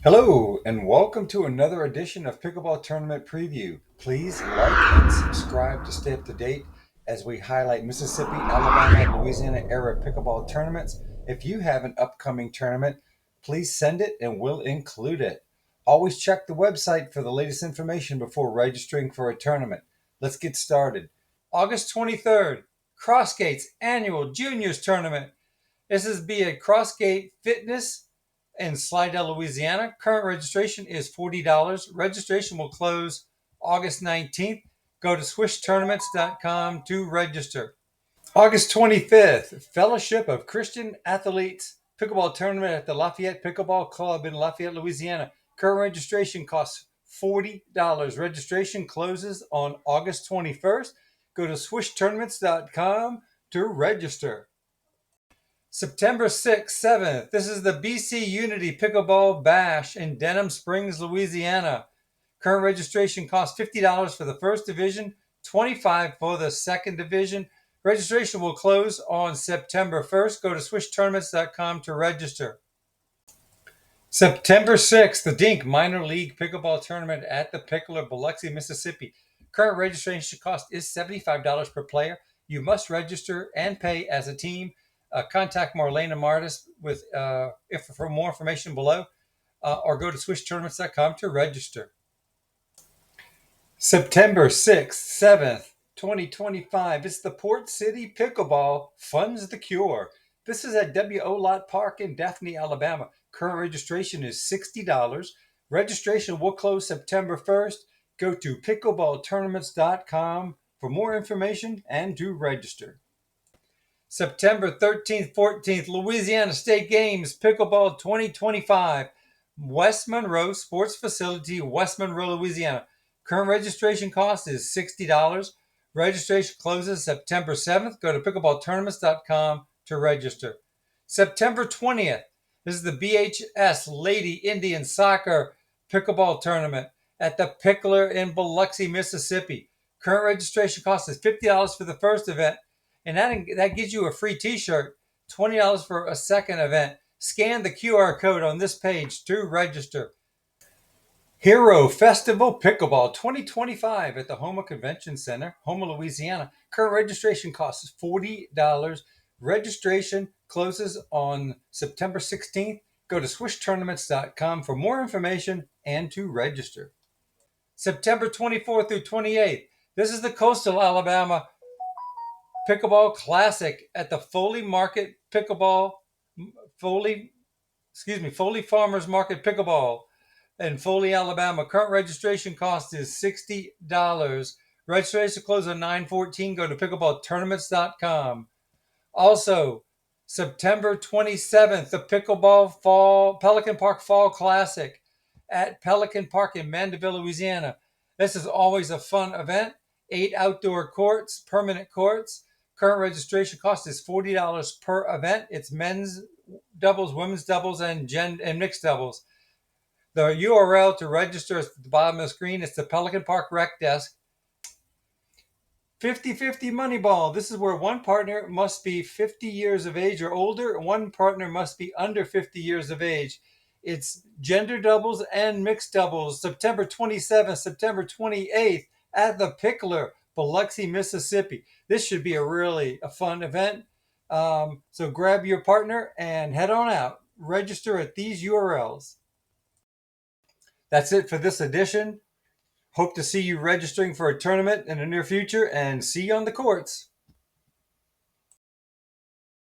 Hello, and welcome to another edition of Pickleball Tournament Preview. Please like and subscribe to stay up to date as we highlight Mississippi, Alabama, and Louisiana era pickleball tournaments. If you have an upcoming tournament, please send it and we'll include it. Always check the website for the latest information before registering for a tournament. Let's get started. August 23rd, Crossgate's annual Juniors Tournament. This is be a Crossgate Fitness in Sidell, Louisiana. Current registration is $40. Registration will close August 19th. Go to swishtournaments.com to register. August 25th, Fellowship of Christian Athletes Pickleball Tournament at the Lafayette Pickleball Club in Lafayette, Louisiana. Current registration costs $40. Registration closes on August 21st. Go to swishtournaments.com to register. September 6th, 7th, this is the BC Unity Pickleball Bash in Denham Springs, Louisiana. Current registration costs $50 for the first division, $25 for the second division. Registration will close on September 1st. Go to swishtournaments.com to register. September 6th, the DInk Minor League Pickleball Tournament at the Picklr Biloxi, Mississippi. Current registration cost is $75 per player. You must register and pay as a team. Contact Marlana Mardis for more information below, or go to swishtournaments.com to register. September 6th, 7th, 2025. It's the Port City Pickleball Funds the Cure. This is at Lott Park in Daphne, Alabama. Current registration is $60. Registration will close September 1st. Go to pickleballtournaments.com for more information and to register. September 13th, 14th, Louisiana State Games Pickleball 2025, West Monroe Sports Facility, West Monroe, Louisiana. Current registration cost is $60. Registration closes September 7th. Go to pickleballtournaments.com to register. September 20th, this is the BHS Lady Indian Soccer Pickleball Tournament at the Picklr in Biloxi, Mississippi. Current registration cost is $50 for the first event. And that gives you a free t-shirt, $20 for a second event. Scan the QR code on this page to register. Hero Festival Pickleball 2025 at the Houma Convention Center, Houma, Louisiana. Current registration cost is $40. Registration closes on September 16th. Go to swishtournaments.com for more information and to register. September 24th through 28th. This is the Coastal Alabama Pickleball Classic at the Foley Farmers Market Pickleball in Foley, Alabama. Current registration cost is $60. Registration closes on 9/14. Go to pickleballtournaments.com. Also, September 27th, the Pelican Park Fall Classic at Pelican Park in Mandeville, Louisiana. This is always a fun event. 8 outdoor courts, permanent courts. Current registration cost is $40 per event. It's men's doubles, women's doubles, and mixed doubles. The URL to register is at the bottom of the screen. It's the Pelican Park Rec Desk. 50-50 money ball. This is where one partner must be 50 years of age or older, and one partner must be under 50 years of age. It's gender doubles and mixed doubles. September 27th, September 28th at the Picklr, Biloxi, Mississippi. This should be a fun event. So grab your partner and head on out. Register at these URLs. That's it for this edition. Hope to see you registering for a tournament in the near future and see you on the courts.